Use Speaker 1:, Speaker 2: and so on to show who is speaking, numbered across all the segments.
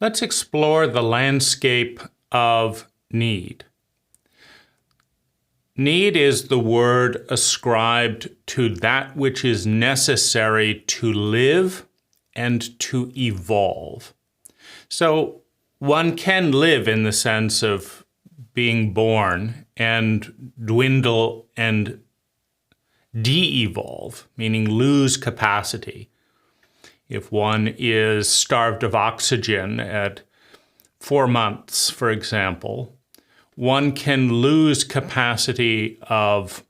Speaker 1: Let's explore the landscape of need. Need is the word ascribed to that which is necessary to live and to evolve. So one can live in the sense of being born and dwindle and de-evolve, meaning lose capacity. If one is starved of oxygen at 4 months, for example, one can lose capacity of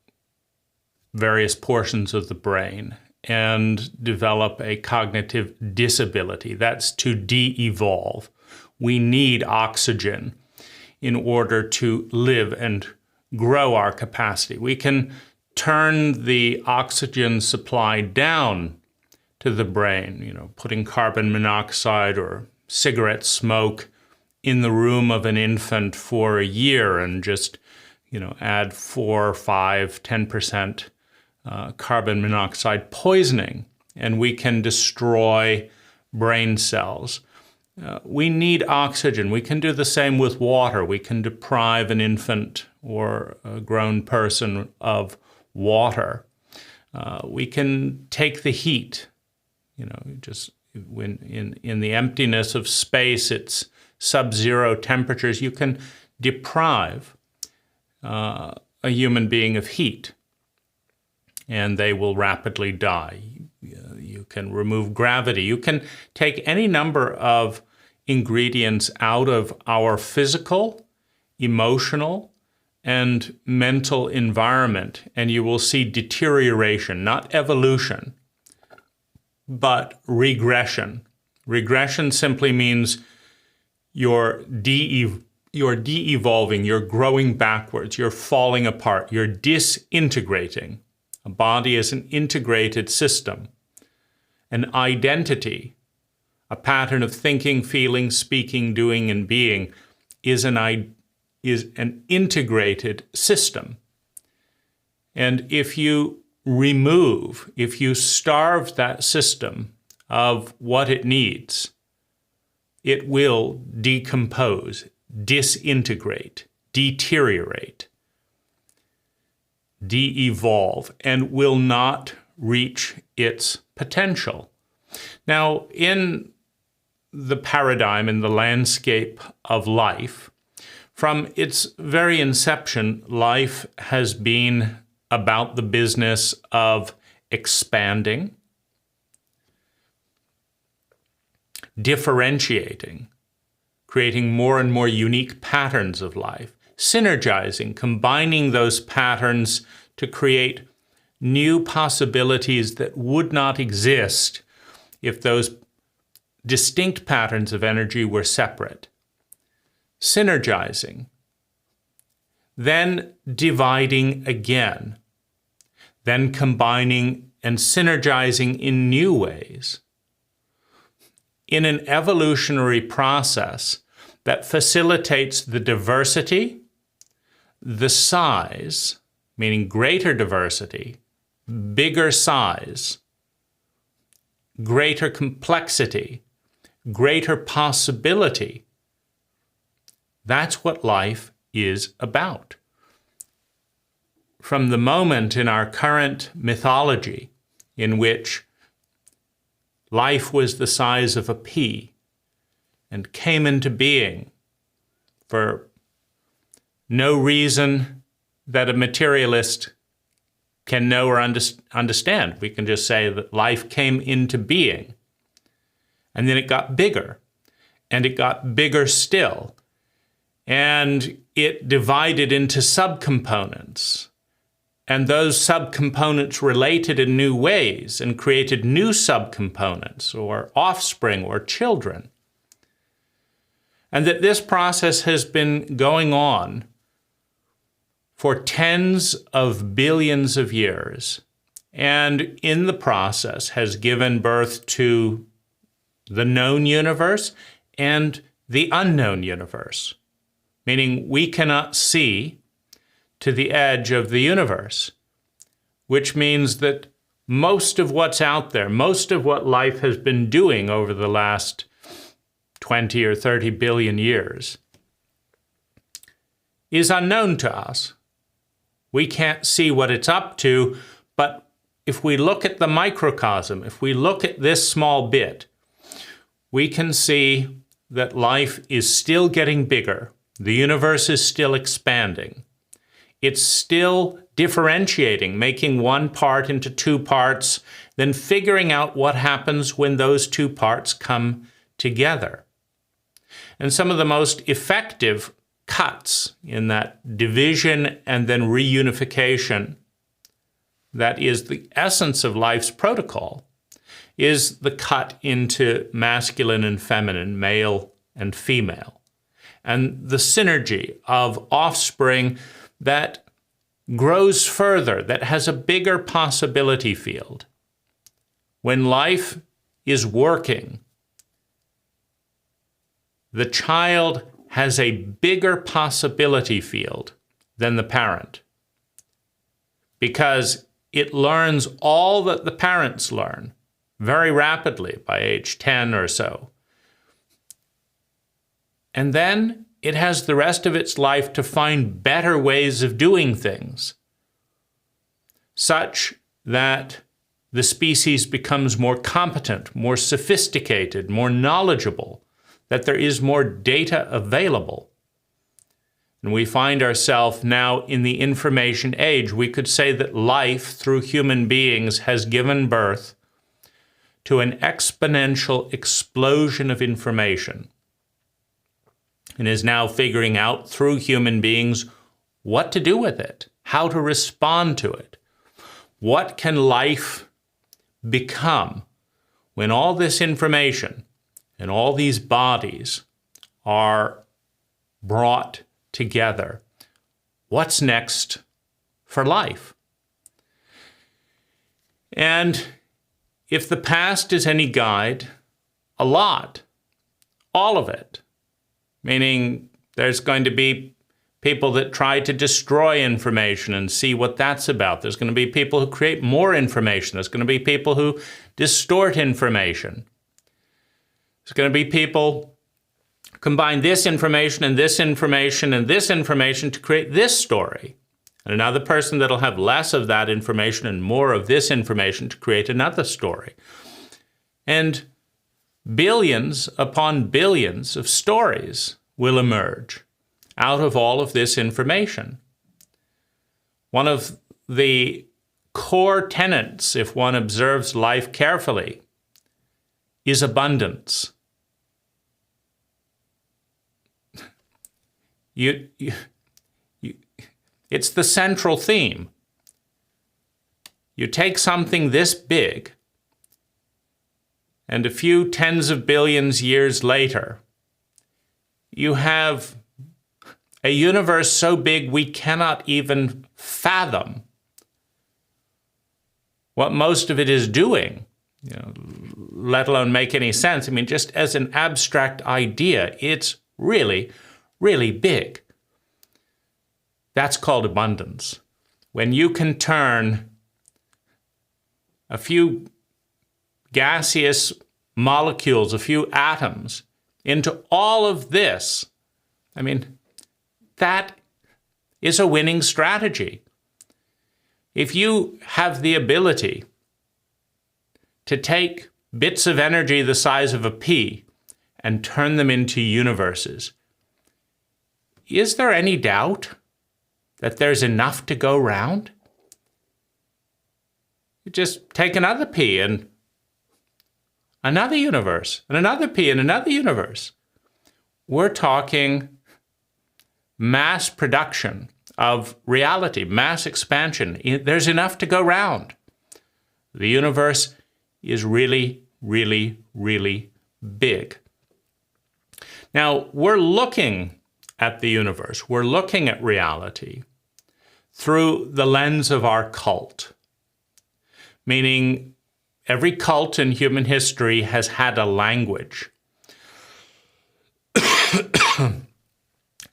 Speaker 1: various portions of the brain and develop a cognitive disability. That's to de-evolve. We need oxygen in order to live and grow our capacity. We can turn the oxygen supply down to the brain, putting carbon monoxide or cigarette smoke in the room of an infant for a year and just, add 4, 5, 10% carbon monoxide poisoning, and we can destroy brain cells. We need oxygen. We can do the same with water. We can deprive an infant or a grown person of water. We can take the heat. Just when in the emptiness of space, it's sub-zero temperatures, you can deprive a human being of heat, and they will rapidly die. You can remove gravity. You can take any number of ingredients out of our physical, emotional, and mental environment, and you will see deterioration, not evolution, but regression. Regression simply means you're de-evolving, you're growing backwards, you're falling apart, you're disintegrating. A body is an integrated system. An identity, a pattern of thinking, feeling, speaking, doing, and being is an integrated system. And if you starve that system of what it needs, it will decompose, disintegrate, deteriorate, de-evolve, and will not reach its potential. Now, in the paradigm, in the landscape of life, from its very inception, life has been about the business of expanding, differentiating, creating more and more unique patterns of life, synergizing, combining those patterns to create new possibilities that would not exist if those distinct patterns of energy were separate. Synergizing, then dividing again, then combining and synergizing in new ways, in an evolutionary process that facilitates the diversity, the size, meaning greater diversity, bigger size, greater complexity, greater possibility. That's what life is about. From the moment in our current mythology in which life was the size of a pea and came into being for no reason that a materialist can know or understand. We can just say that life came into being, and then it got bigger, and it got bigger still, and it divided into subcomponents. And those subcomponents related in new ways and created new subcomponents or offspring or children. And that this process has been going on for tens of billions of years, and in the process has given birth to the known universe and the unknown universe, meaning we cannot see to the edge of the universe, which means that most of what's out there, most of what life has been doing over the last 20 or 30 billion years, is unknown to us. We can't see what it's up to, but if we look at the microcosm, if we look at this small bit, we can see that life is still getting bigger. The universe is still expanding. It's still differentiating, making one part into two parts, then figuring out what happens when those two parts come together. And some of the most effective cuts in that division and then reunification, that is the essence of life's protocol, is the cut into masculine and feminine, male and female, and the synergy of offspring that grows further, that has a bigger possibility field. When life is working, the child has a bigger possibility field than the parent because it learns all that the parents learn very rapidly by age 10 or so. And then it has the rest of its life to find better ways of doing things, such that the species becomes more competent, more sophisticated, more knowledgeable, that there is more data available. And we find ourselves now in the information age. We could say that life through human beings has given birth to an exponential explosion of information and is now figuring out through human beings what to do with it, how to respond to it. What can life become when all this information and all these bodies are brought together? What's next for life? And if the past is any guide, a lot, all of it, meaning there's going to be people that try to destroy information and see what that's about. There's going to be people who create more information. There's going to be people who distort information. There's going to be people who combine this information and this information and this information to create this story. And another person that'll have less of that information and more of this information to create another story. And billions upon billions of stories will emerge out of all of this information. One of the core tenets, if one observes life carefully, is abundance. It's the central theme. You take something this big, and a few tens of billions years later, you have a universe so big we cannot even fathom what most of it is doing, let alone make any sense. I mean, just as an abstract idea, it's really, really big. That's called abundance. When you can turn a few gaseous molecules, a few atoms, into all of this, I mean, that is a winning strategy. If you have the ability to take bits of energy the size of a pea and turn them into universes, is there any doubt that there's enough to go round? You just take another pea and another universe, and another pea and another universe. We're talking mass production of reality, mass expansion. There's enough to go round. The universe is really, really, really big. Now, we're looking at the universe, we're looking at reality through the lens of our cult, meaning every cult in human history has had a language.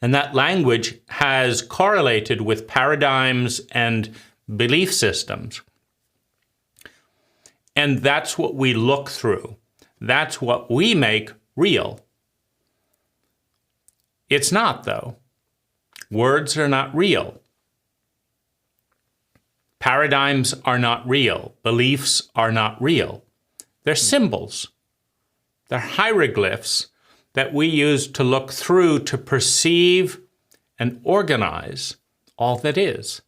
Speaker 1: And that language has correlated with paradigms and belief systems. And that's what we look through. That's what we make real. It's not, though. Words are not real. Paradigms are not real. Beliefs are not real. They're symbols. They're hieroglyphs that we use to look through to perceive and organize all that is.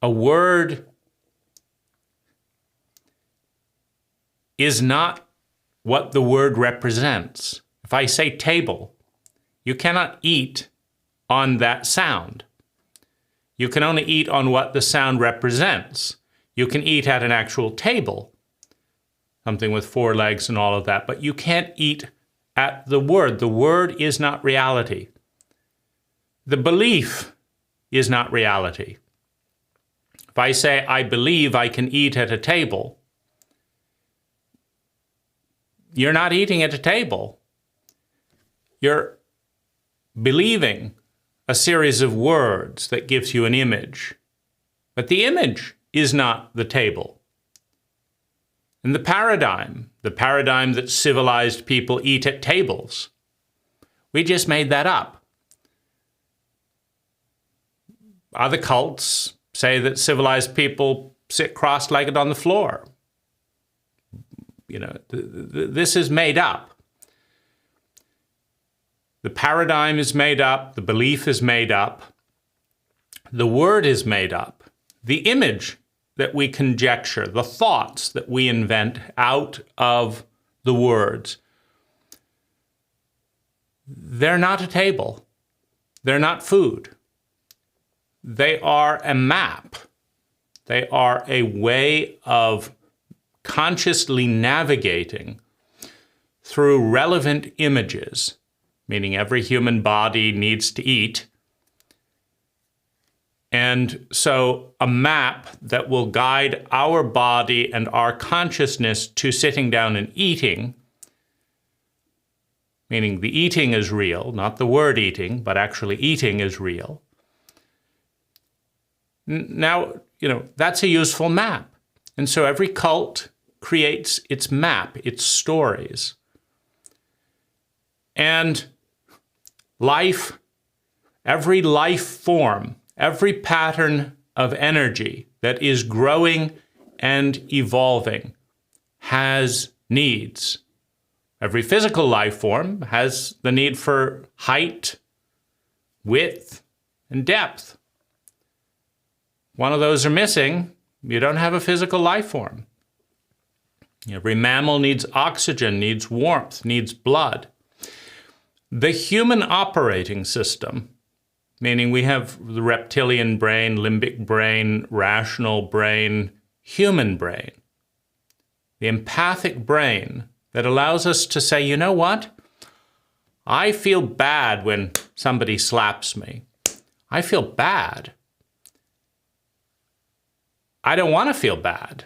Speaker 1: A word is not what the word represents. If I say table, you cannot eat on that sound. You can only eat on what the sound represents. You can eat at an actual table, something with 4 legs and all of that, but you can't eat at the word. The word is not reality. The belief is not reality. If I say, I believe I can eat at a table, you're not eating at a table. You're believing a series of words that gives you an image. But the image is not the table. And the paradigm that civilized people eat at tables, we just made that up. Other cults say that civilized people sit cross-legged on the floor. You know, this is made up. The paradigm is made up. The belief is made up. The word is made up. The image that we conjecture, the thoughts that we invent out of the words, they're not a table. They're not food. They are a map. They are a way of consciously navigating through relevant images, meaning every human body needs to eat. And so a map that will guide our body and our consciousness to sitting down and eating, meaning the eating is real, not the word eating, but actually eating is real. Now, that's a useful map. And so every cult creates its map, its stories. And life, every life form, every pattern of energy that is growing and evolving has needs. Every physical life form has the need for height, width, and depth. One of those are missing, you don't have a physical life form. Every mammal needs oxygen, needs warmth, needs blood. The human operating system, meaning we have the reptilian brain, limbic brain, rational brain, human brain. The empathic brain that allows us to say, you know what? I feel bad when somebody slaps me. I feel bad. I don't want to feel bad.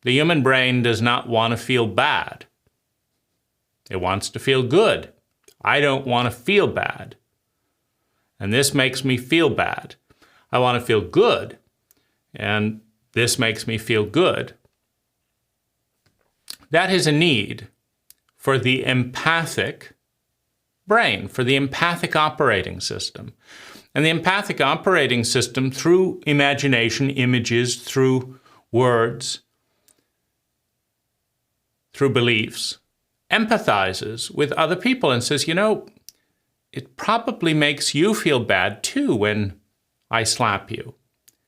Speaker 1: The human brain does not want to feel bad. It wants to feel good. I don't want to feel bad. And this makes me feel bad. I want to feel good. And this makes me feel good. That is a need for the empathic brain, for the empathic operating system. And the empathic operating system, through imagination, images, through words, through beliefs, empathizes with other people and says, it probably makes you feel bad too when I slap you.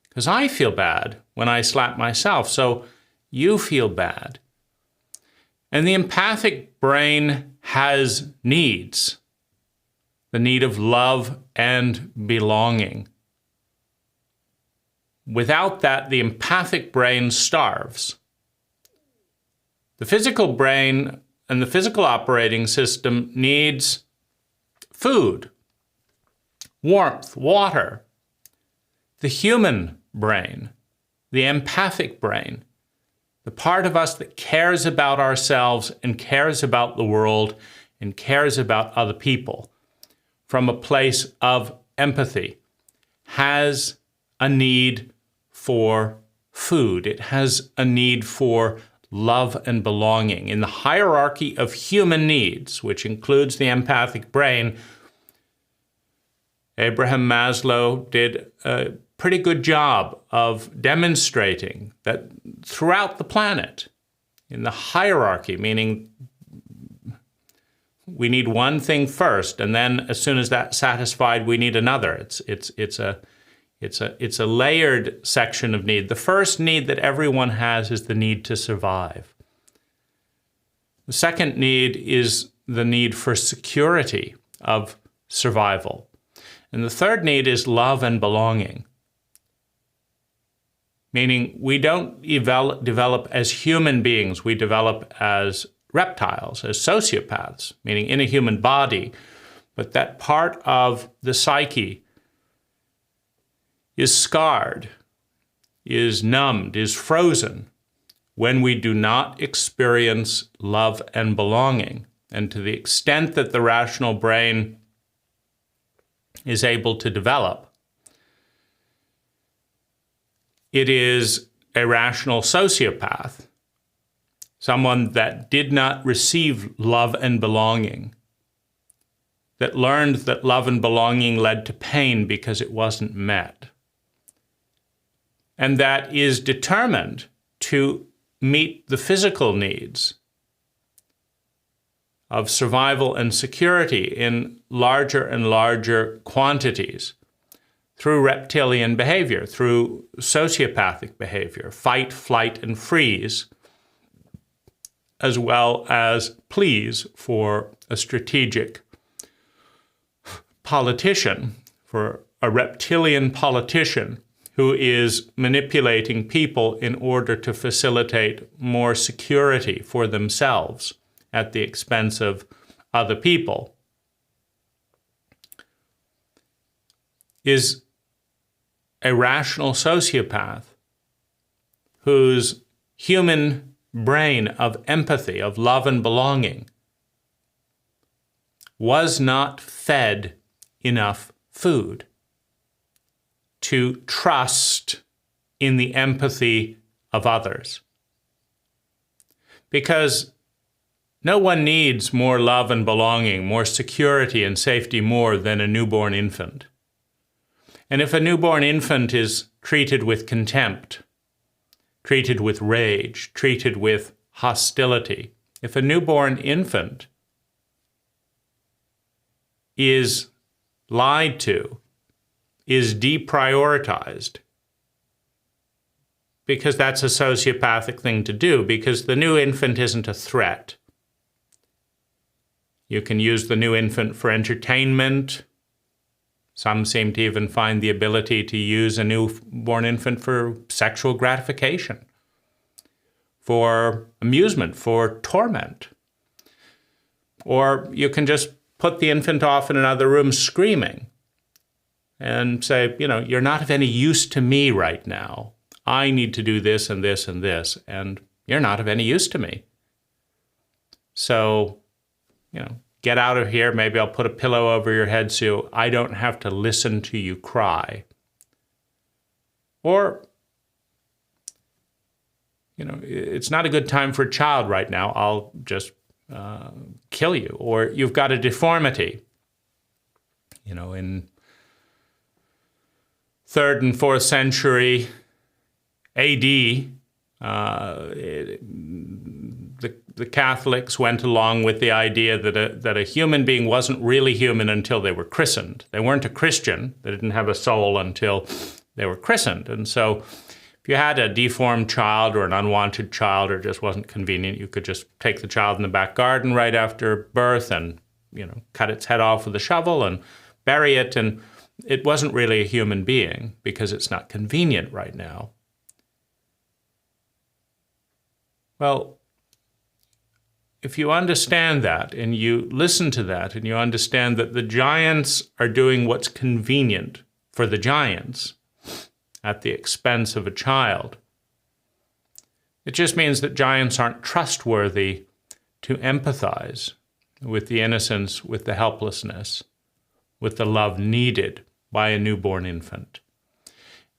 Speaker 1: Because I feel bad when I slap myself, so you feel bad. And the empathic brain has needs. The need of love and belonging. Without that, the empathic brain starves. The physical brain and the physical operating system needs food, warmth, water. The human brain, the empathic brain, the part of us that cares about ourselves and cares about the world and cares about other people from a place of empathy, has a need for food. It has a need for love and belonging. In the hierarchy of human needs, which includes the empathic brain, Abraham Maslow did a pretty good job of demonstrating that throughout the planet, in the hierarchy, meaning we need one thing first, and then as soon as that's satisfied, we need another. It's a layered section of need. The first need that everyone has is the need to survive. The second need is the need for security of survival. And the third need is love and belonging. Meaning we don't develop as human beings, we develop as reptiles, as sociopaths, meaning in a human body. But that part of the psyche is scarred, is numbed, is frozen when we do not experience love and belonging. And to the extent that the rational brain is able to develop, it is a rational sociopath, someone that did not receive love and belonging, that learned that love and belonging led to pain because it wasn't met, and that is determined to meet the physical needs of survival and security in larger and larger quantities through reptilian behavior, through sociopathic behavior, fight, flight, and freeze, as well as please for a strategic politician, for a reptilian politician who is manipulating people in order to facilitate more security for themselves at the expense of other people, is a rational sociopath whose human brain of empathy, of love and belonging, was not fed enough food to trust in the empathy of others. Because no one needs more love and belonging, more security and safety more than a newborn infant. And if a newborn infant is treated with contempt, treated with rage, treated with hostility, if a newborn infant is lied to, is deprioritized, because that's a sociopathic thing to do, because the new infant isn't a threat. You can use the new infant for entertainment. Some seem to even find the ability to use a newborn infant for sexual gratification, for amusement, for torment. Or you can just put the infant off in another room screaming and say, you're not of any use to me right now. I need to do this and this and this, and you're not of any use to me. So, get out of here. Maybe I'll put a pillow over your head so I don't have to listen to you cry. Or, it's not a good time for a child right now. I'll just kill you. Or you've got a deformity. In 3rd and 4th century AD, the Catholics went along with the idea that a human being wasn't really human until they were christened. They weren't a Christian. They didn't have a soul until they were christened. And so if you had a deformed child or an unwanted child, or it just wasn't convenient, you could just take the child in the back garden right after birth and, cut its head off with a shovel and bury it. And it wasn't really a human being because it's not convenient right now. Well, if you understand that and you listen to that and you understand that the giants are doing what's convenient for the giants at the expense of a child, it just means that giants aren't trustworthy to empathize with the innocence, with the helplessness, with the love needed by a newborn infant.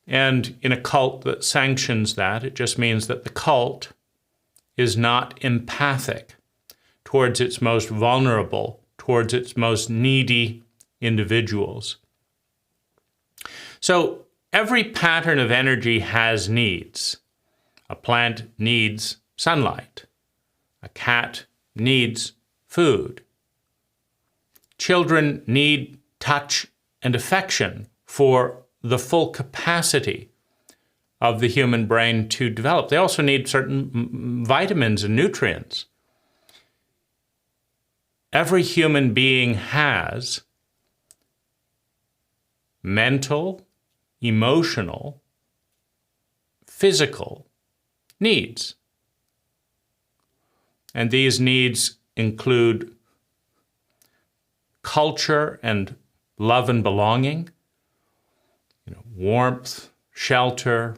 Speaker 1: And in a cult that sanctions that, it just means that the cult is not empathic towards its most vulnerable, towards its most needy individuals. So every pattern of energy has needs. A plant needs sunlight. A cat needs food. Children need touch and affection for the full capacity of the human brain to develop. They also need certain vitamins and nutrients. Every human being has mental, emotional, physical needs. And these needs include culture and love and belonging, warmth, shelter.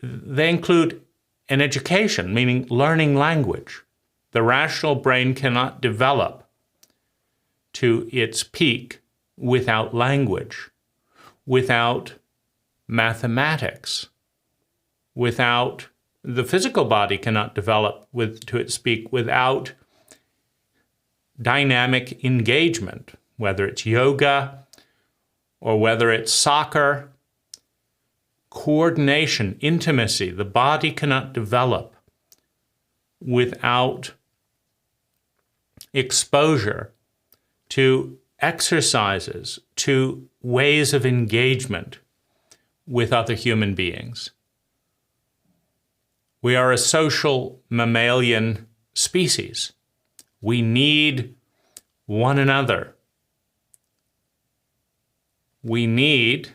Speaker 1: They include an education, meaning learning language. The rational brain cannot develop to its peak without language, without mathematics, without the physical body cannot develop to its peak without dynamic engagement, whether it's yoga or whether it's soccer. Coordination, intimacy, the body cannot develop without exposure to exercises, to ways of engagement with other human beings. We are a social mammalian species. We need one another. We need,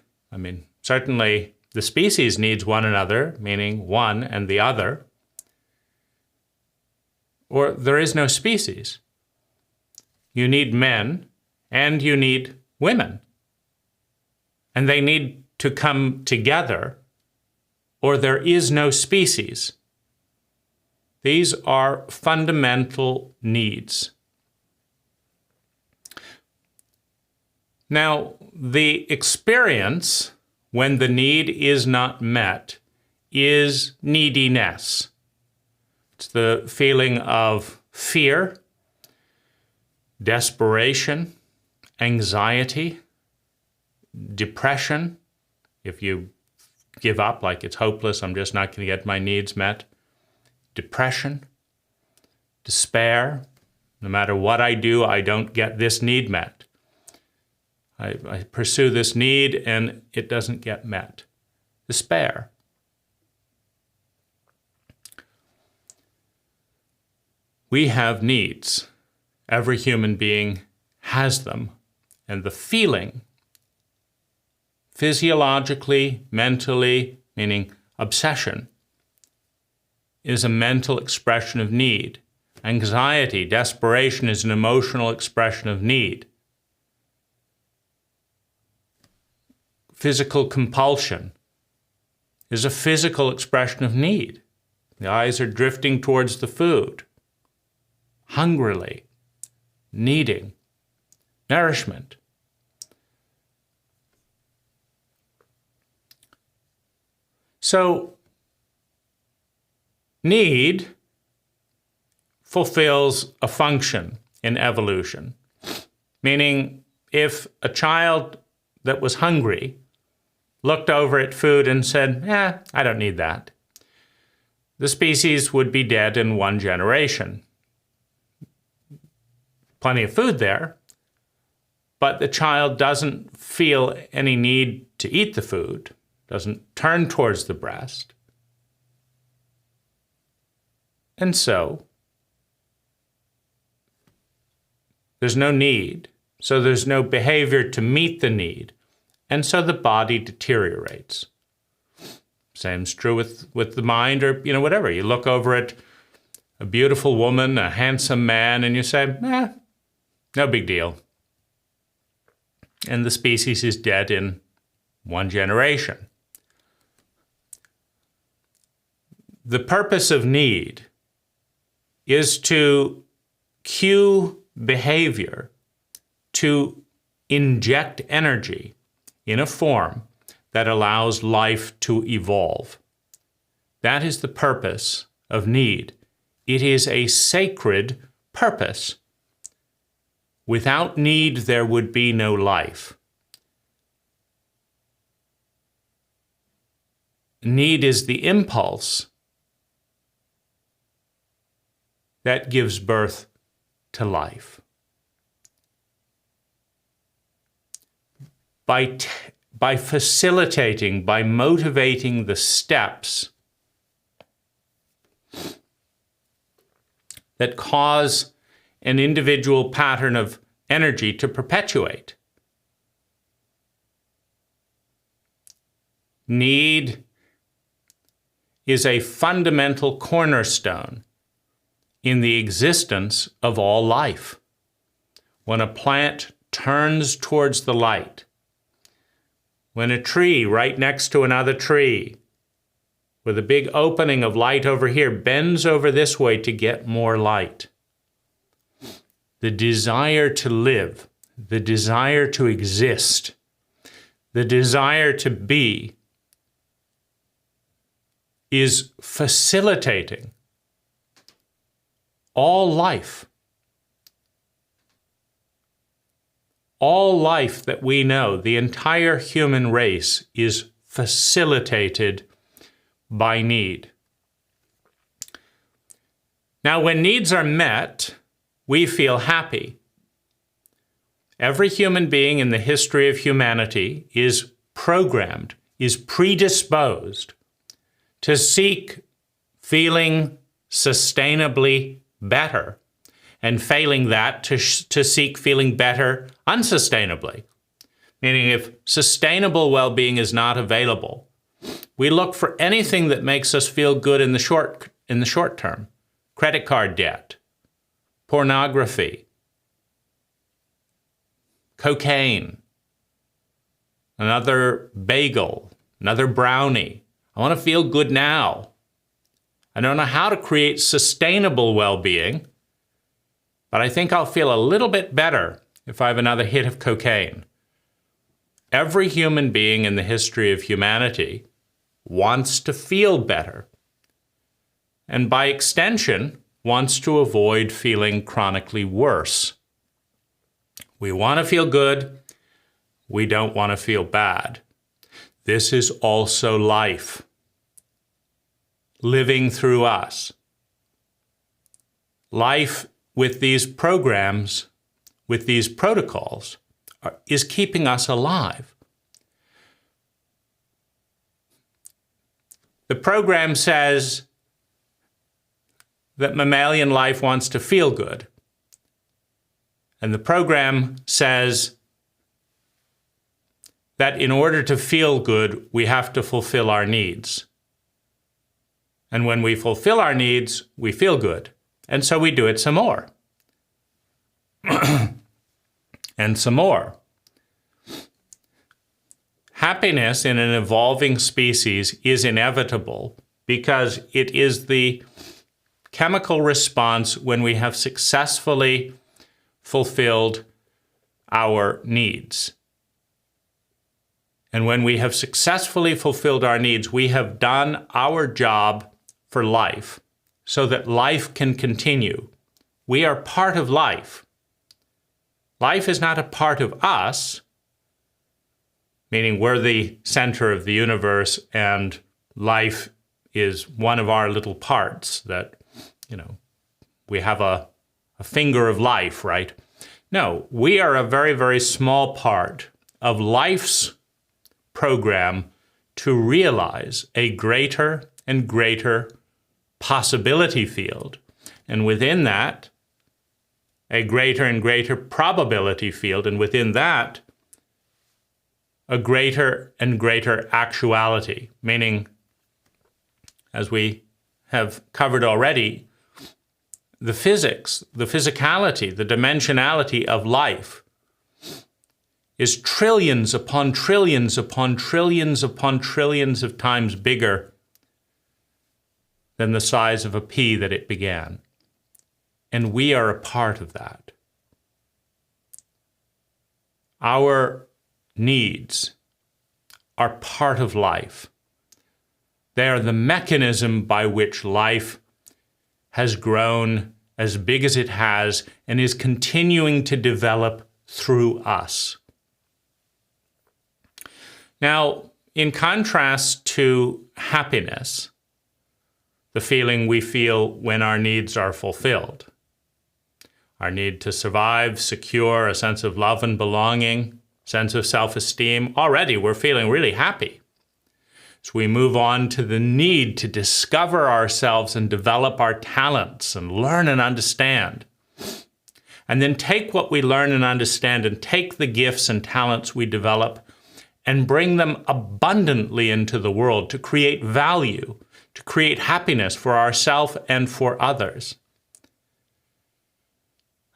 Speaker 1: certainly the species needs one another, meaning one and the other, or there is no species. You need men and you need women. And they need to come together or there is no species. These are fundamental needs. Now, the experience when the need is not met is neediness. It's the feeling of fear, desperation, anxiety, depression. If you give up, like it's hopeless, I'm just not going to get my needs met. Depression, despair. No matter what I do, I don't get this need met. I pursue this need and it doesn't get met. Despair. We have needs. Every human being has them. And the feeling, physiologically, mentally, meaning obsession, is a mental expression of need. Anxiety, desperation is an emotional expression of need. Physical compulsion is a physical expression of need. The eyes are drifting towards the food, hungrily, needing nourishment. So, need fulfills a function in evolution, meaning if a child that was hungry looked over at food and said, I don't need that, the species would be dead in one generation. Plenty of food there, but the child doesn't feel any need to eat the food, doesn't turn towards the breast. And so, there's no need, so there's no behavior to meet the need, and so the body deteriorates. Same's true with the mind or, whatever. You look over at a beautiful woman, a handsome man, and you say, no big deal. And the species is dead in one generation. The purpose of need is to cue behavior, to inject energy in a form that allows life to evolve. That is the purpose of need. It is a sacred purpose. Without need, there would be no life. need is the impulse that gives birth to life. By facilitating, by motivating the steps that cause an individual pattern of energy to perpetuate. Need is a fundamental cornerstone in the existence of all life. When a plant turns towards the light, when a tree right next to another tree with a big opening of light over here bends over this way to get more light, the desire to live, the desire to exist, the desire to be is facilitating all life. All life that we know, the entire human race, is facilitated by need. Now, when needs are met, we feel happy. Every human being in the history of humanity is programmed, is predisposed to seek feeling sustainably better, and failing that, to seek feeling better unsustainably. Meaning, if sustainable well-being is not available, we look for anything that makes us feel good in the short term. Credit card debt, pornography, cocaine, another bagel, another brownie. I want to feel good now. I don't know how to create sustainable well-being, but I think I'll feel a little bit better if I have another hit of cocaine. Every human being in the history of humanity wants to feel better, and by extension, wants to avoid feeling chronically worse. We want to feel good. We don't want to feel bad. This is also life living through us. Life with these programs, with these protocols, is keeping us alive. The program says that mammalian life wants to feel good. And the program says that in order to feel good, we have to fulfill our needs. And when we fulfill our needs, we feel good. And so we do it some more. And some more. Happiness in an evolving species is inevitable because it is the chemical response when we have successfully fulfilled our needs. And when we have successfully fulfilled our needs, we have done our job for life so that life can continue. We are part of life. Life is not a part of us, meaning we're the center of the universe and life is one of our little parts that, we have a finger of life, right? No, we are a very, very small part of life's program to realize a greater and greater possibility field. And within that, a greater and greater probability field. And within that, a greater and greater actuality. Meaning, as we have covered already, the physics, the physicality, the dimensionality of life is trillions upon trillions upon trillions upon trillions of times bigger than the size of a pea that it began. And we are a part of that. Our needs are part of life. They are the mechanism by which life has grown as big as it has and is continuing to develop through us. Now, in contrast to happiness, the feeling we feel when our needs are fulfilled, our need to survive, secure, a sense of love and belonging, sense of self-esteem, already we're feeling really happy. So we move on to the need to discover ourselves and develop our talents and learn and understand. And then take what we learn and understand and take the gifts and talents we develop and bring them abundantly into the world to create value, to create happiness for ourselves and for others.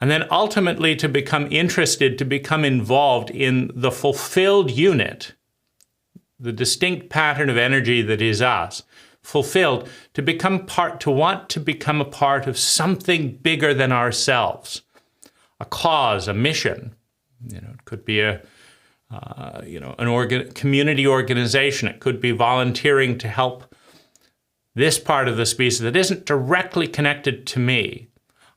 Speaker 1: And then ultimately to become interested, to become involved in the fulfilled unit, the distinct pattern of energy that is us, fulfilled, to want to become a part of something bigger than ourselves, a cause, a mission. It could be an community organization. It could be volunteering to help this part of the species that isn't directly connected to me.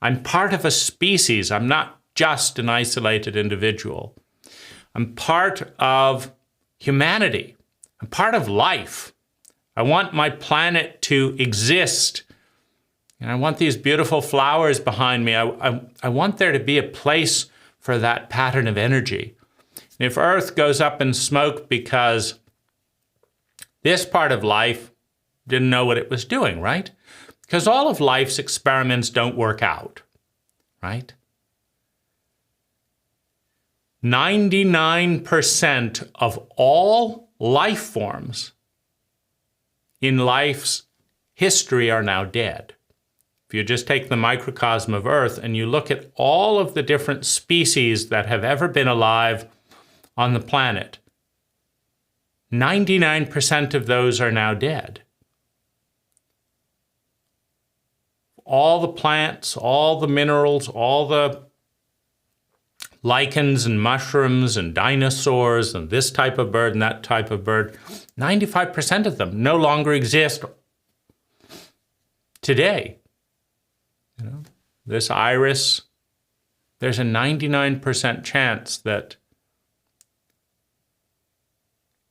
Speaker 1: I'm part of a species. I'm not just an isolated individual. I'm part of humanity. I'm part of life. I want my planet to exist. And I want these beautiful flowers behind me. I want there to be a place for that pattern of energy. And if Earth goes up in smoke because this part of life didn't know what it was doing, right? Because all of life's experiments don't work out, right? 99% of all life forms in life's history are now dead. If you just take the microcosm of Earth and you look at all of the different species that have ever been alive on the planet, 99% of those are now dead. All the plants, all the minerals, all the lichens and mushrooms and dinosaurs and this type of bird and that type of bird, 95% of them no longer exist today. This iris, there's a 99% chance that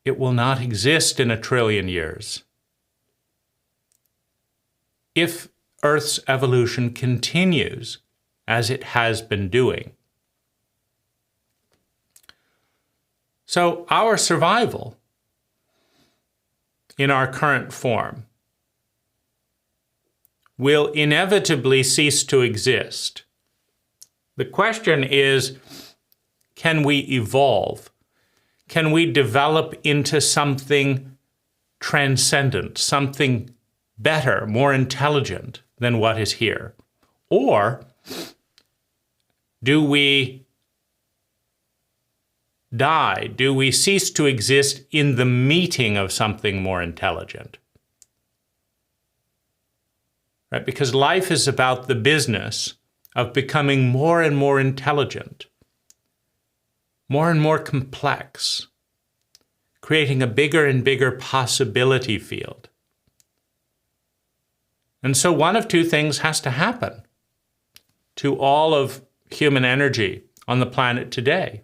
Speaker 1: it will not exist in 1 trillion years if Earth's evolution continues as it has been doing. So our survival in our current form will inevitably cease to exist. The question is, can we evolve? Can we develop into something transcendent, something better, more intelligent than what is here? Or do we die? Do we cease to exist in the meeting of something more intelligent? Right? Because life is about the business of becoming more and more intelligent, more and more complex, creating a bigger and bigger possibility field. And so one of two things has to happen to all of human energy on the planet today.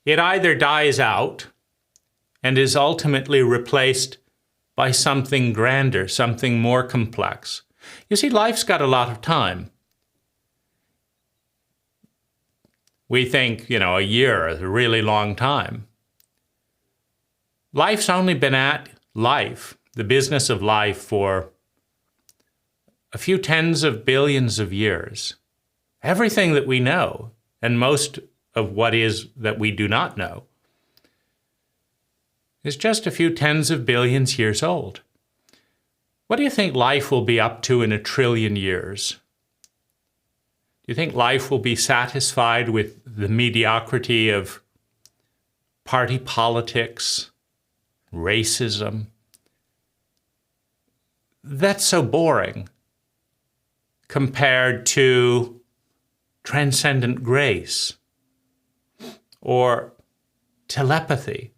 Speaker 1: It either dies out and is ultimately replaced by something grander, something more complex. You see, life's got a lot of time. We think, a year is a really long time. Life's only been at life, the business of life, for a few tens of billions of years. Everything that we know, and most of what is that we do not know, is just a few tens of billions years old. What do you think life will be up to in 1 trillion years? Do you think life will be satisfied with the mediocrity of party politics, racism? That's so boring compared to transcendent grace or telepathy,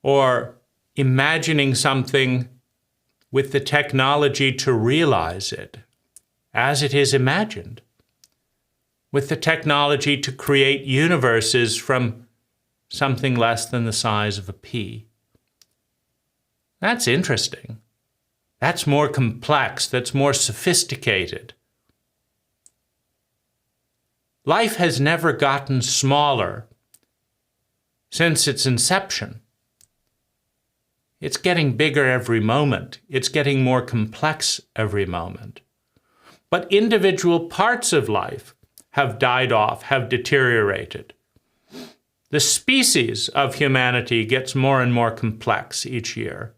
Speaker 1: or imagining something with the technology to realize it as it is imagined, with the technology to create universes from something less than the size of a pea. That's interesting. That's more complex. That's more sophisticated. Life has never gotten smaller since its inception. It's getting bigger every moment. It's getting more complex every moment. But individual parts of life have died off, have deteriorated. The species of humanity gets more and more complex each year.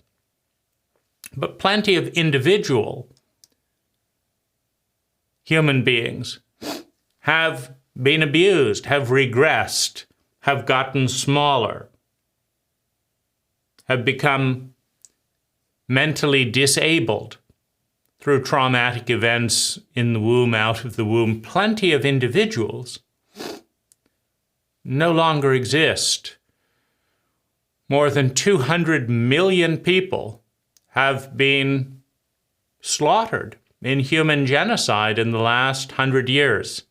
Speaker 1: But plenty of individual human beings have been abused, have regressed, have gotten smaller, have become mentally disabled through traumatic events in the womb, out of the womb. Plenty of individuals no longer exist. More than 200 million people have been slaughtered in human genocide in the last 100 years.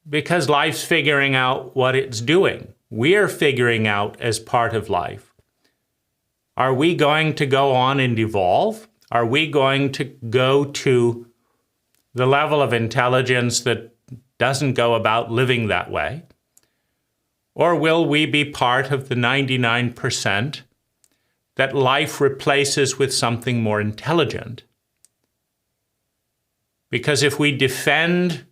Speaker 1: Because life's figuring out what it's doing. We're figuring out as part of life. Are we going to go on and evolve? Are we going to go to the level of intelligence that doesn't go about living that way? Or will we be part of the 99% that life replaces with something more intelligent? Because if we defend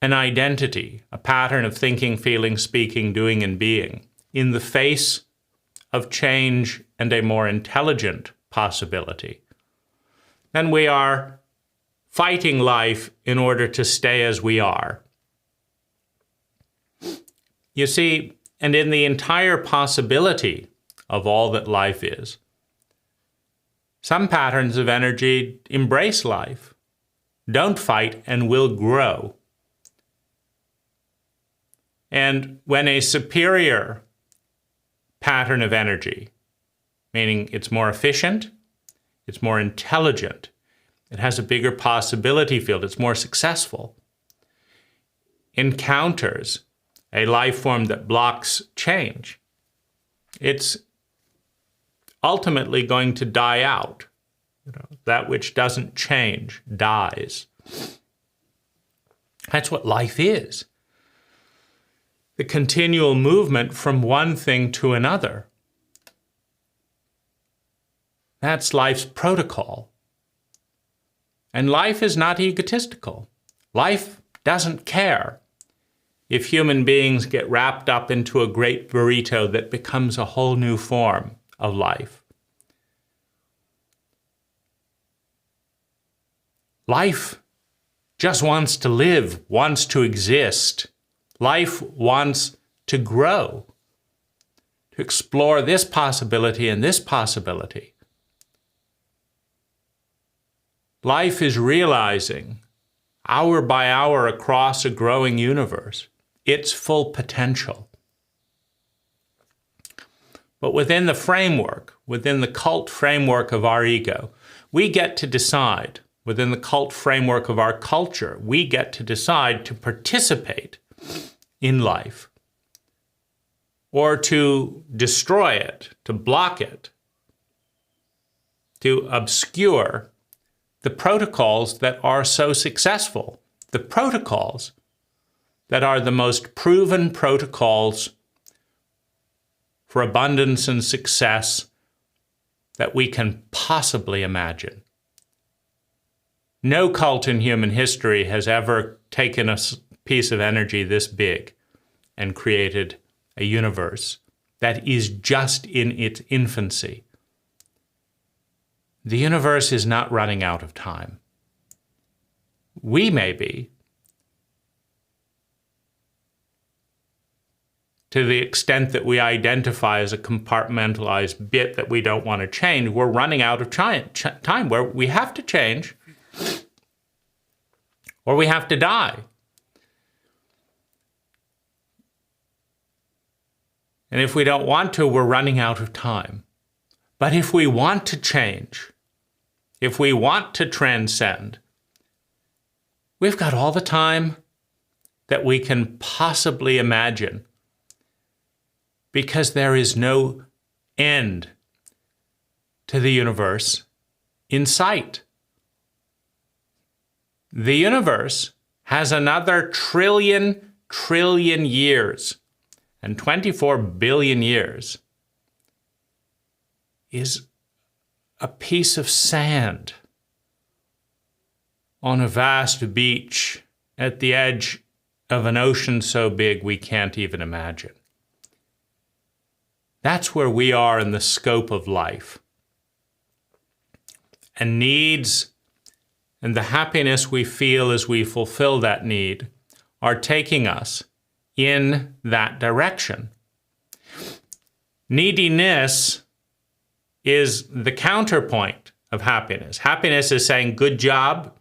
Speaker 1: an identity, a pattern of thinking, feeling, speaking, doing, and being, in the face of change and a more intelligent possibility, then we are fighting life in order to stay as we are. You see, and in the entire possibility of all that life is, some patterns of energy embrace life, don't fight, and will grow. And when a superior pattern of energy, meaning it's more efficient, it's more intelligent, it has a bigger possibility field, it's more successful, encounters a life form that blocks change, it's ultimately going to die out. That which doesn't change dies. That's what life is. The continual movement from one thing to another. That's life's protocol. And life is not egotistical. Life doesn't care if human beings get wrapped up into a great burrito that becomes a whole new form of life. Life just wants to live, wants to exist. Life wants to grow, to explore this possibility and this possibility. Life is realizing, hour by hour across a growing universe, its full potential. But within the framework, within the cult framework of our ego, we get to decide, within the cult framework of our culture, we get to decide to participate in life, or to destroy it, to block it, to obscure the protocols that are so successful, the protocols that are the most proven protocols for abundance and success that we can possibly imagine. No cult in human history has ever taken a piece of energy this big and created a universe that is just in its infancy. The universe is not running out of time. We may be. To the extent that we identify as a compartmentalized bit that we don't want to change, we're running out of time where we have to change or we have to die. And if we don't want to, we're running out of time. But if we want to change, if we want to transcend, we've got all the time that we can possibly imagine, because there is no end to the universe in sight. The universe has another trillion years, and 24 billion years is a piece of sand on a vast beach at the edge of an ocean so big we can't even imagine. That's where we are in the scope of life. And needs and the happiness we feel as we fulfill that need are taking us in that direction. Neediness is the counterpoint of happiness. Happiness is saying, good job,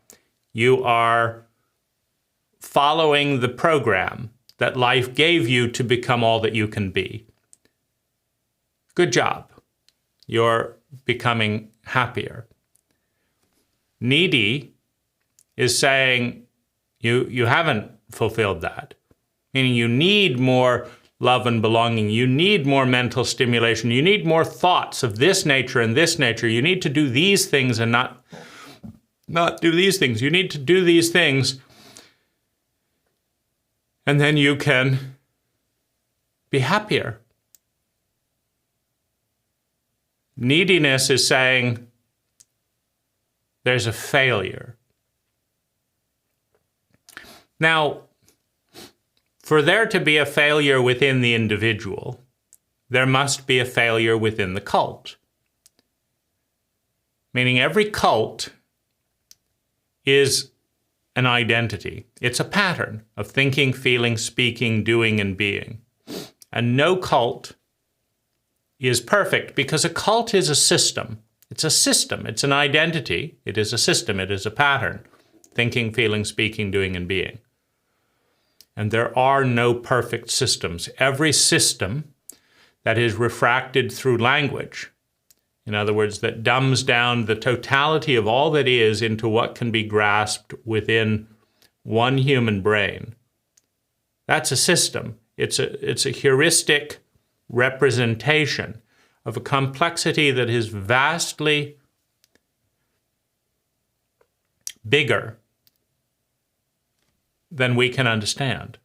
Speaker 1: you are following the program that life gave you to become all that you can be. Good job, you're becoming happier. Needy is saying, you haven't fulfilled that. Meaning you need more love and belonging. You need more mental stimulation. You need more thoughts of this nature and this nature. You need to do these things and not do these things. You need to do these things, and then you can be happier. Neediness is saying there's a failure. Now, for there to be a failure within the individual, there must be a failure within the cult. Meaning every cult is an identity. It's a pattern of thinking, feeling, speaking, doing, and being. And no cult is perfect, because a cult is a system. It's a system. It's an identity. It is a system. It is a pattern. Thinking, feeling, speaking, doing, and being. And there are no perfect systems. Every system that is refracted through language, in other words, that dumbs down the totality of all that is into what can be grasped within one human brain, that's a system. It's a heuristic representation of a complexity that is vastly bigger than we can understand.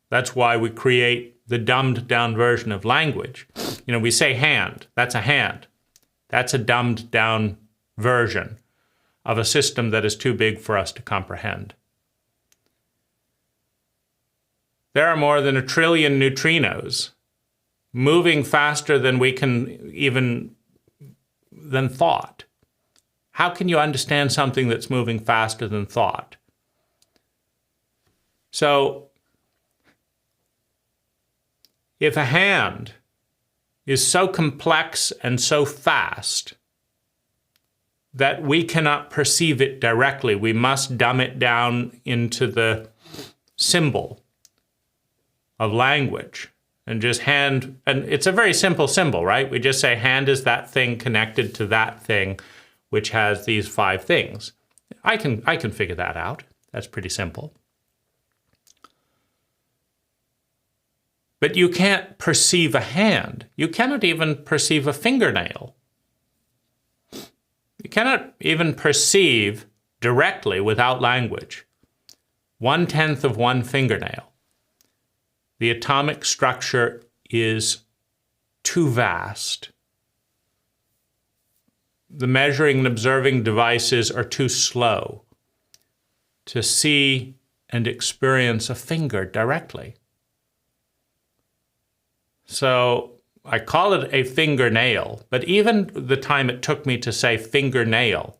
Speaker 1: That's why we create the dumbed down version of language. We say hand, that's a hand. That's a dumbed down version of a system that is too big for us to comprehend. There are more than 1 trillion neutrinos moving faster than we can than thought. How can you understand something that's moving faster than thought? So, if a hand is so complex and so fast that we cannot perceive it directly, we must dumb it down into the symbol of language and just hand, and it's a very simple symbol, right? We just say hand is that thing connected to that thing, which has these 5 things. I can figure that out. That's pretty simple. But you can't perceive a hand. You cannot even perceive a fingernail. You cannot even perceive directly without language 1/10 of one fingernail. The atomic structure is too vast. The measuring and observing devices are too slow to see and experience a finger directly. So I call it a fingernail, but even the time it took me to say fingernail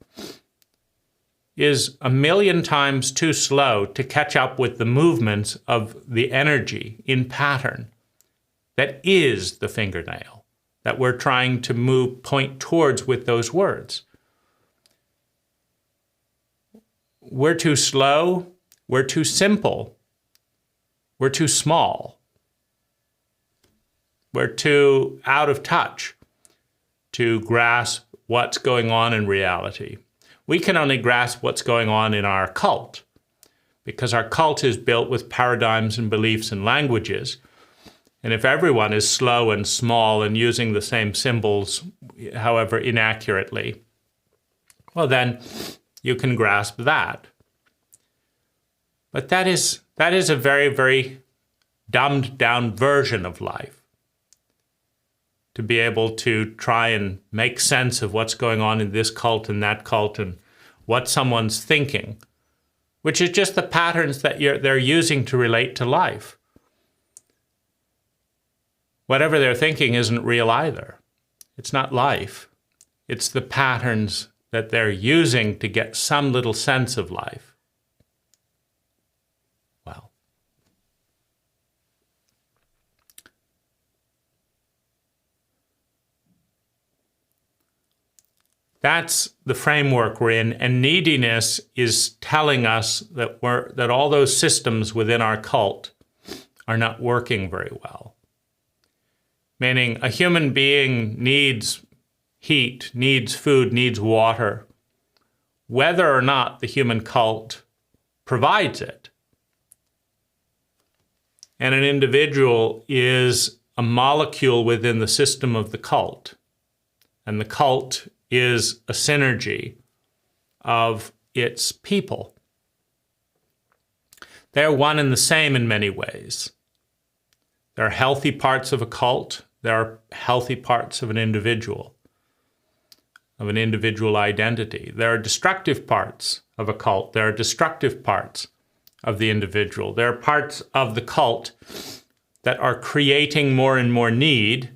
Speaker 1: is 1,000,000 times too slow to catch up with the movements of the energy in pattern that is the fingernail that we're trying to point towards with those words. We're too slow, we're too simple, we're too small. We're too out of touch to grasp what's going on in reality. We can only grasp what's going on in our cult, because our cult is built with paradigms and beliefs and languages. And if everyone is slow and small and using the same symbols, however inaccurately, well, then you can grasp that. But that is a very, very dumbed down version of life. To be able to try and make sense of what's going on in this cult and that cult and what someone's thinking, which is just the patterns that they're using to relate to life. Whatever they're thinking isn't real either. It's not life. It's the patterns that they're using to get some little sense of life. Well, that's the framework we're in, and neediness is telling us that all those systems within our cult are not working very well. Meaning a human being needs heat, needs food, needs water, whether or not the human cult provides it. And an individual is a molecule within the system of the cult. And the cult is a synergy of its people. They're one and the same in many ways. There are healthy parts of a cult. There are healthy parts of an individual identity. There are destructive parts of a cult. There are destructive parts of the individual. There are parts of the cult that are creating more and more need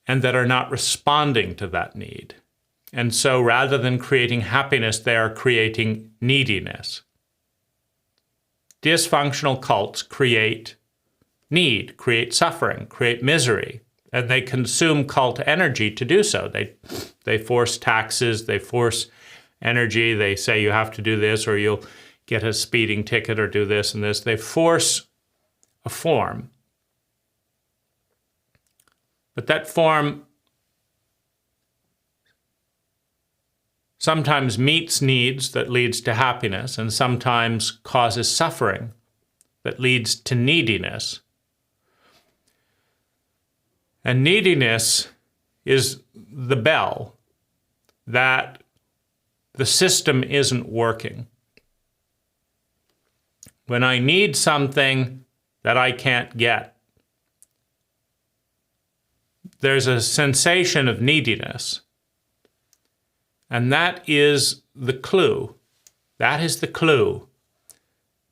Speaker 1: and that are not responding to that need. And so rather than creating happiness, they are creating neediness. Dysfunctional cults create need, create suffering, create misery, and they consume cult energy to do so. They force taxes, they force energy, they say you have to do this or you'll get a speeding ticket or do this and this. They force a form. But that form sometimes meets needs that leads to happiness and sometimes causes suffering that leads to neediness. And neediness is the bell that the system isn't working. When I need something that I can't get, there's a sensation of neediness. And that is the clue. That is the clue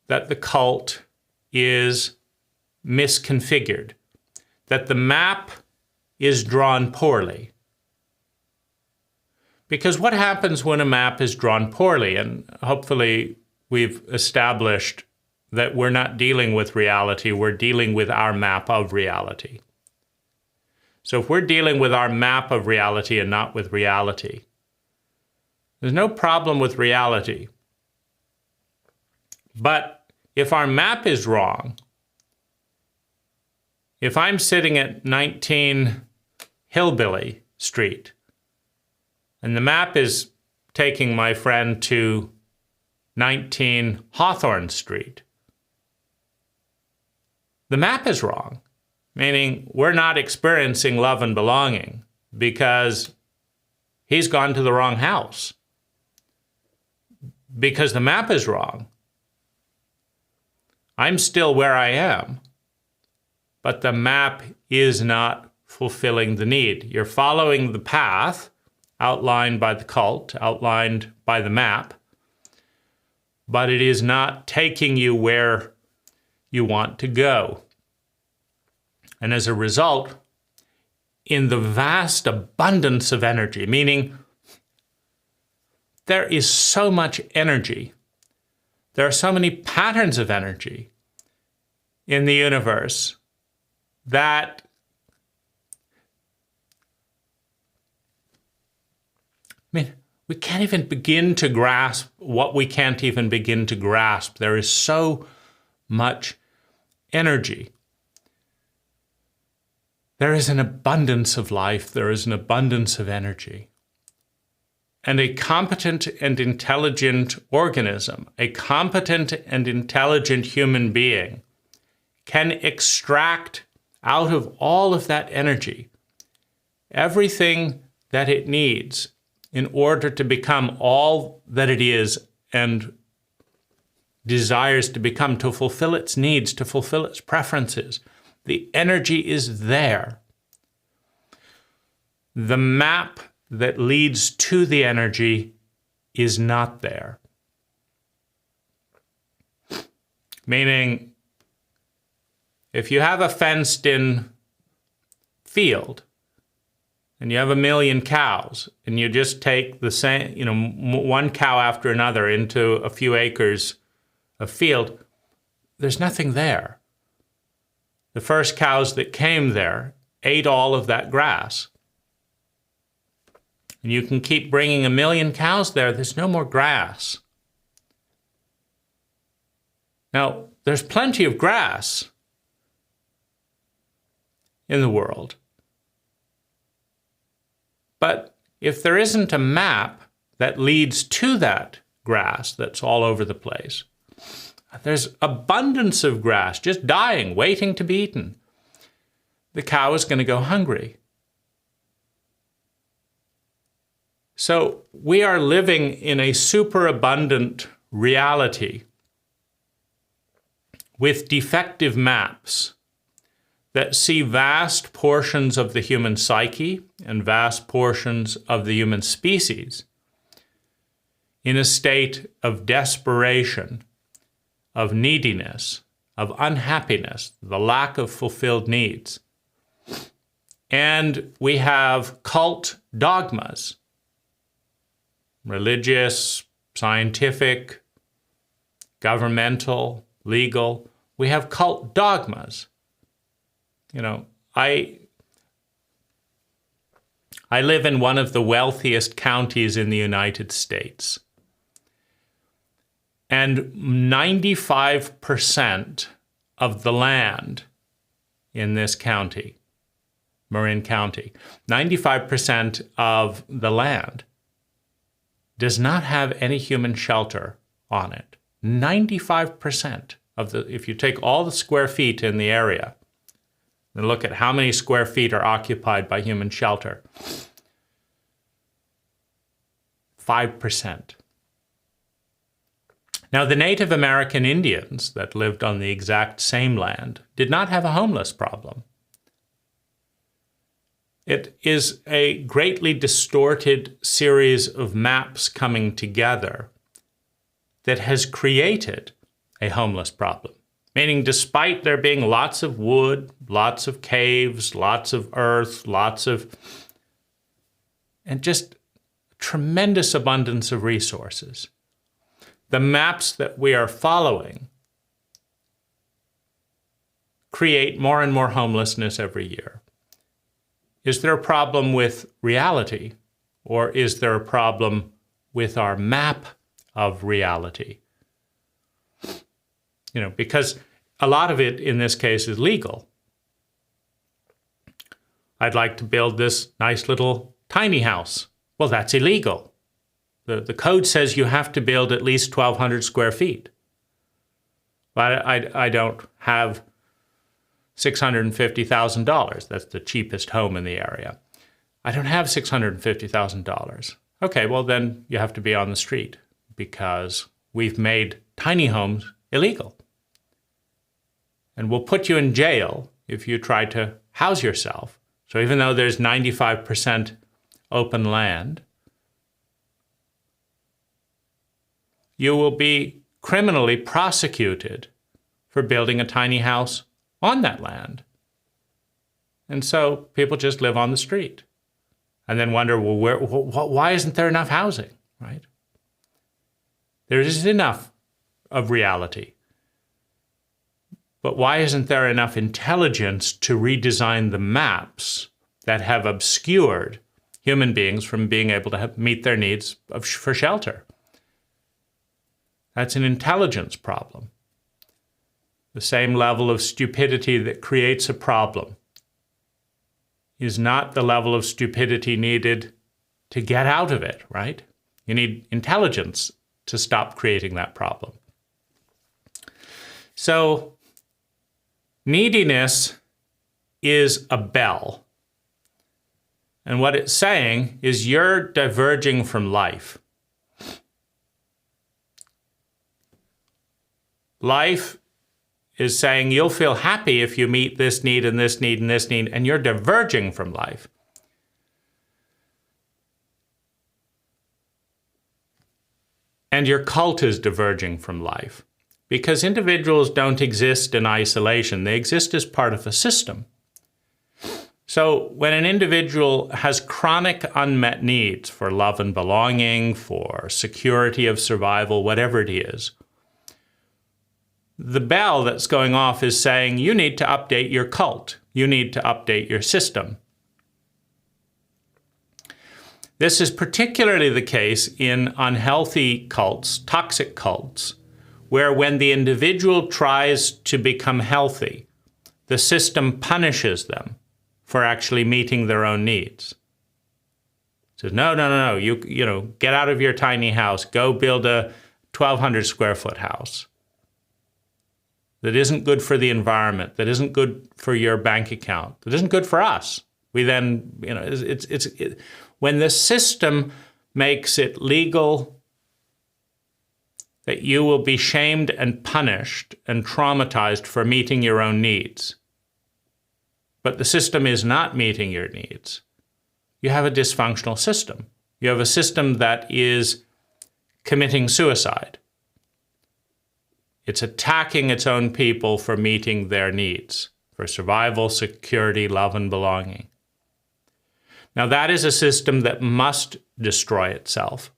Speaker 1: that the cult is misconfigured, that the map is drawn poorly. Because what happens when a map is drawn poorly? And hopefully we've established that we're not dealing with reality, we're dealing with our map of reality. So if we're dealing with our map of reality and not with reality, there's no problem with reality. But if our map is wrong, if I'm sitting at 19 Hillbilly Street and the map is taking my friend to 19 Hawthorne Street, the map is wrong, meaning we're not experiencing love and belonging because he's gone to the wrong house. Because the map is wrong. I'm still where I am, but the map is not fulfilling the need. You're following the path outlined by the cult, outlined by the map, but it is not taking you where you want to go. And as a result, in the vast abundance of energy, meaning there is so much energy, there are so many patterns of energy in the universe that we can't even begin to grasp what we can't even begin to grasp. There is so much energy. There is an abundance of life. There is an abundance of energy. And a competent and intelligent organism, a competent and intelligent human being, can extract out of all of that energy everything that it needs in order to become all that it is and desires to become, to fulfill its needs, to fulfill its preferences. The energy is there. The map that leads to the energy is not there. Meaning, if you have a fenced-in field and you have 1 million cows and you just take the same, one cow after another into a few acres of field, there's nothing there. The first cows that came there ate all of that grass. And you can keep bringing 1 million cows there, there's no more grass. Now, there's plenty of grass in the world. But if there isn't a map that leads to that grass that's all over the place, there's abundance of grass just dying, waiting to be eaten. The cow is going to go hungry. So we are living in a superabundant reality with defective maps that see vast portions of the human psyche and vast portions of the human species in a state of desperation, of neediness, of unhappiness, the lack of fulfilled needs. And we have cult dogmas, religious, scientific, governmental, legal. We have cult dogmas. I live in one of the wealthiest counties in the United States. And 95% of the land in this county, Marin County, 95% of the land does not have any human shelter on it. 95% of if you take all the square feet in the area and look at how many square feet are occupied by human shelter, 5%. Now, the Native American Indians that lived on the exact same land did not have a homeless problem. It is a greatly distorted series of maps coming together that has created a homeless problem. Meaning, despite there being lots of wood, lots of caves, lots of earth, and just tremendous abundance of resources, the maps that we are following create more and more homelessness every year. Is there a problem with reality, or is there a problem with our map of reality? Because a lot of it in this case is legal. I'd like to build this nice little tiny house. Well, that's illegal. The code says you have to build at least 1,200 square feet. But I don't have $650,000. That's the cheapest home in the area. I don't have $650,000. Okay, well then you have to be on the street because we've made tiny homes illegal. And we'll put you in jail if you try to house yourself. So even though there's 95% open land, you will be criminally prosecuted for building a tiny house on that land. And so people just live on the street and then wonder, well, why isn't there enough housing, right? There is enough of reality. But why isn't there enough intelligence to redesign the maps that have obscured human beings from being able to meet their needs for shelter? That's an intelligence problem. The same level of stupidity that creates a problem is not the level of stupidity needed to get out of it, right? You need intelligence to stop creating that problem. So neediness is a bell. And what it's saying is you're diverging from life. Life is saying you'll feel happy if you meet this need and this need and this need, and you're diverging from life. And your cult is diverging from life. Because individuals don't exist in isolation. They exist as part of a system. So when an individual has chronic unmet needs for love and belonging, for security of survival, whatever it is, the bell that's going off is saying you need to update your cult. You need to update your system. This is particularly the case in unhealthy cults, toxic cults, where when the individual tries to become healthy, the system punishes them for actually meeting their own needs. It says, no, you get out of your tiny house, go build a 1,200 square foot house that isn't good for the environment, that isn't good for your bank account, that isn't good for us. We then, when the system makes it legal that you will be shamed and punished and traumatized for meeting your own needs, but the system is not meeting your needs, you have a dysfunctional system. You have a system that is committing suicide. It's attacking its own people for meeting their needs, for survival, security, love, and belonging. Now, that is a system that must destroy itself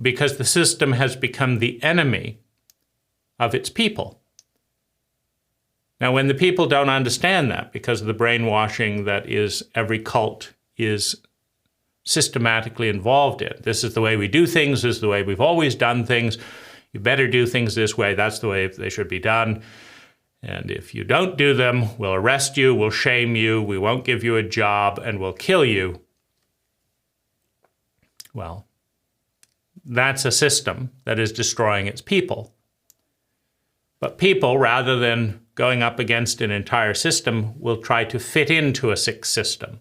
Speaker 1: because the system has become the enemy of its people. Now, when the people don't understand that because of the brainwashing that is every cult is systematically involved in, this is the way we do things, this is the way we've always done things, you better do things this way, that's the way they should be done. And if you don't do them, we'll arrest you, we'll shame you, we won't give you a job, and we'll kill you. Well, that's a system that is destroying its people. But people, rather than going up against an entire system, will try to fit into a sick system.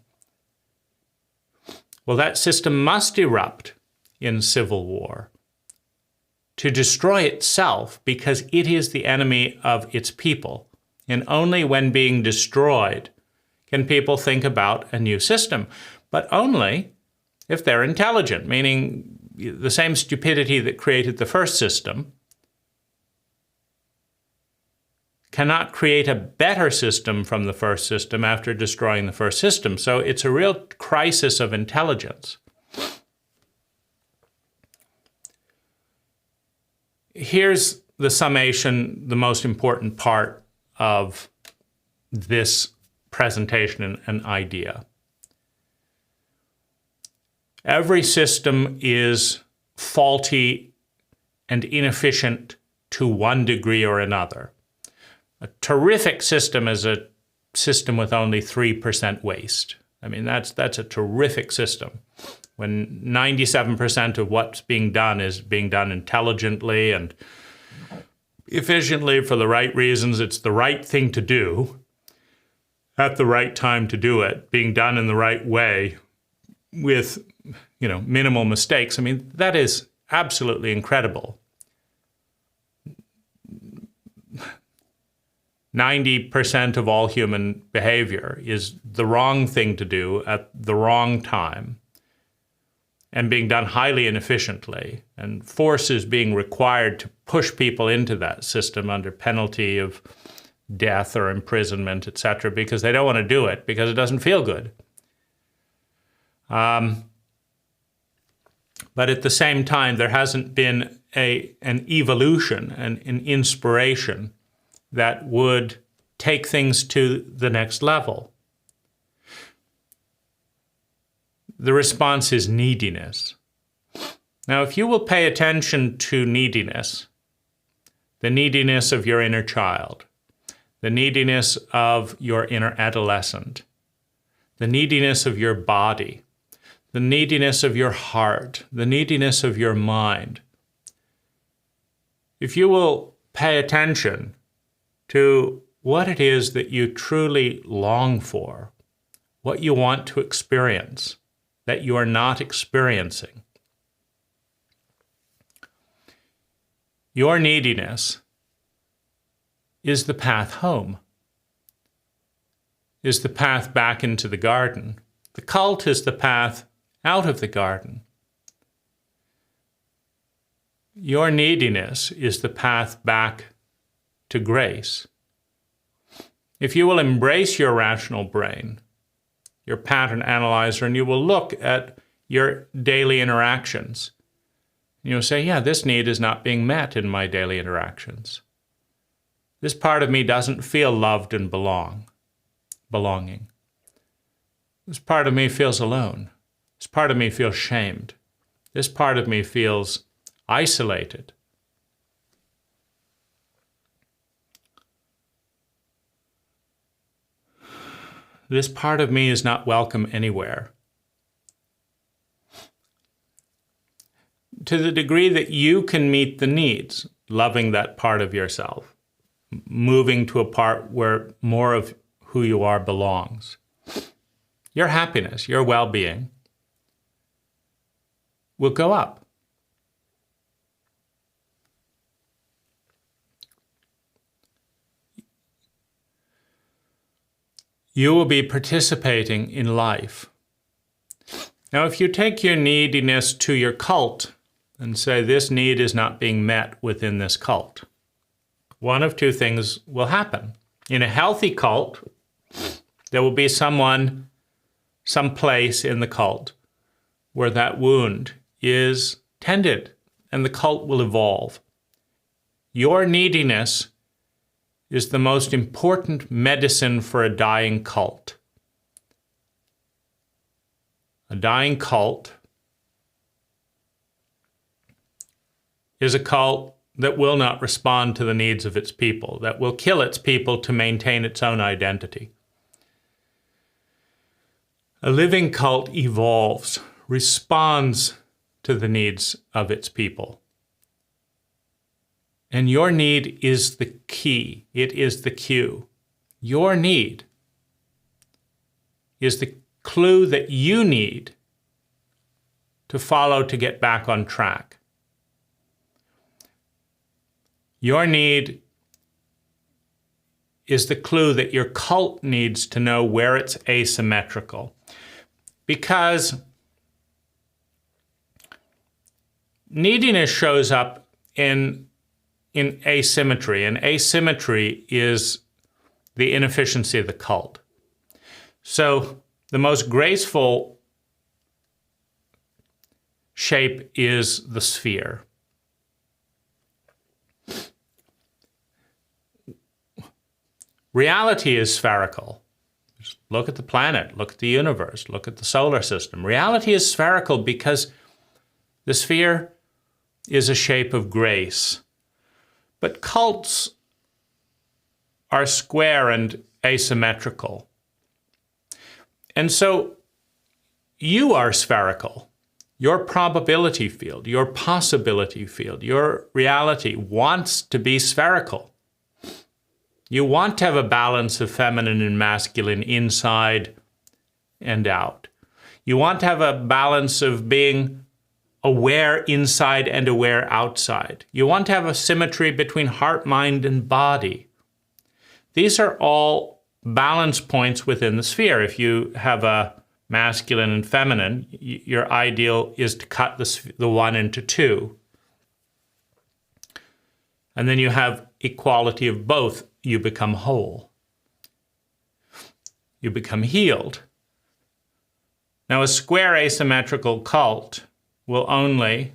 Speaker 1: Well, that system must erupt in civil war to destroy itself because it is the enemy of its people. And only when being destroyed can people think about a new system, but only if they're intelligent, meaning the same stupidity that created the first system cannot create a better system from the first system after destroying the first system. So it's a real crisis of intelligence. Here's the summation, the most important part of this presentation and idea. Every system is faulty and inefficient to one degree or another. A terrific system is a system with only 3% waste. I mean, that's a terrific system. When 97% of what's being done is being done intelligently and efficiently for the right reasons, it's the right thing to do at the right time to do it, being done in the right way with, minimal mistakes. I mean, that is absolutely incredible. 90% of all human behavior is the wrong thing to do at the wrong time and being done highly inefficiently. And force is being required to push people into that system under penalty of death or imprisonment, etc., because they don't want to do it, because it doesn't feel good. But at the same time, there hasn't been an evolution, an inspiration that would take things to the next level. The response is neediness. Now, if you will pay attention to neediness, the neediness of your inner child, the neediness of your inner adolescent, the neediness of your body, the neediness of your heart, the neediness of your mind. If you will pay attention to what it is that you truly long for, what you want to experience, that you are not experiencing, your neediness is the path home, is the path back into the garden. The cult is the path out of the garden. Your neediness is the path back to grace. If you will embrace your rational brain, your pattern analyzer, and you will look at your daily interactions, you'll say, yeah, this need is not being met in my daily interactions. This part of me doesn't feel loved and belonging. This part of me feels alone. This part of me feels shamed. This part of me feels isolated. This part of me is not welcome anywhere. To the degree that you can meet the needs, loving that part of yourself, moving to a part where more of who you are belongs, your happiness, your well-being will go up. You will be participating in life. Now, if you take your neediness to your cult and say this need is not being met within this cult, one of two things will happen. In a healthy cult, there will be someone, some place in the cult where that wound is tended and the cult will evolve. Your neediness is the most important medicine for a dying cult. A dying cult is a cult that will not respond to the needs of its people, that will kill its people to maintain its own identity. A living cult evolves, responds to the needs of its people. And your need is the key. It is the cue. Your need is the clue that you need to follow to get back on track. Your need is the clue that your cult needs to know where it's asymmetrical. Because neediness shows up in asymmetry, and asymmetry is the inefficiency of the cult. So the most graceful shape is the sphere. Reality is spherical. Just look at the planet, look at the universe, look at the solar system. Reality is spherical because the sphere is a shape of grace. But cults are square and asymmetrical. And so you are spherical. Your probability field, your possibility field, your reality wants to be spherical. You want to have a balance of feminine and masculine inside and out. You want to have a balance of being aware inside and aware outside. You want to have a symmetry between heart, mind, and body. These are all balance points within the sphere. If you have a masculine and feminine, your ideal is to cut the one into two. And then you have equality of both. You become whole. You become healed. Now, a square asymmetrical cult will only,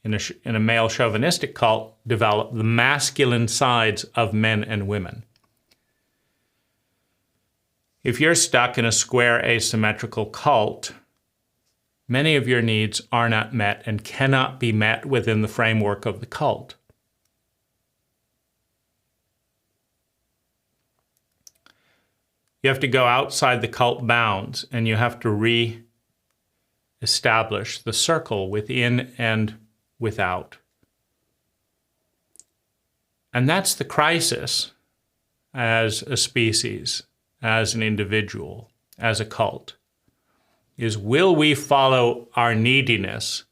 Speaker 1: in a male chauvinistic cult, develop the masculine sides of men and women. If you're stuck in a square asymmetrical cult, many of your needs are not met and cannot be met within the framework of the cult. You have to go outside the cult bounds, and you have to establish the circle within and without. And that's the crisis as a species, as an individual, as a cult, is will we follow our neediness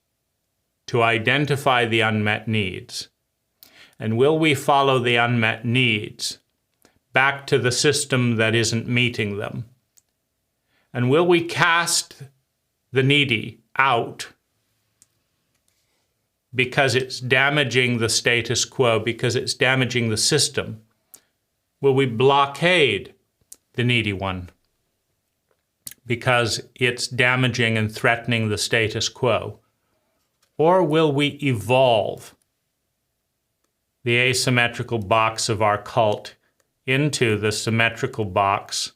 Speaker 1: to identify the unmet needs? And will we follow the unmet needs back to the system that isn't meeting them? And will we cast the needy out because it's damaging the status quo, because it's damaging the system? Will we blockade the needy one because it's damaging and threatening the status quo? Or will we evolve the asymmetrical box of our cult into the symmetrical box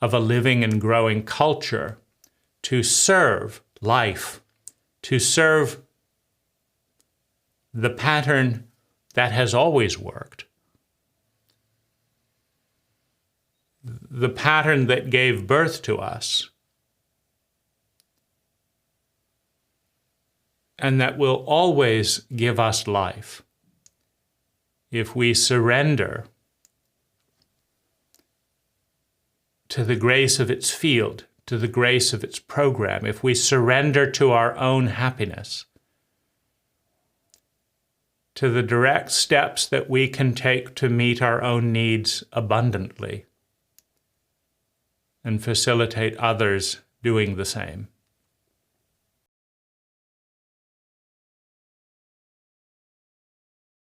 Speaker 1: of a living and growing culture to serve life, to serve the pattern that has always worked, the pattern that gave birth to us, and that will always give us life if we surrender to the grace of its field, to the grace of its program, if we surrender to our own happiness, to the direct steps that we can take to meet our own needs abundantly and facilitate others doing the same.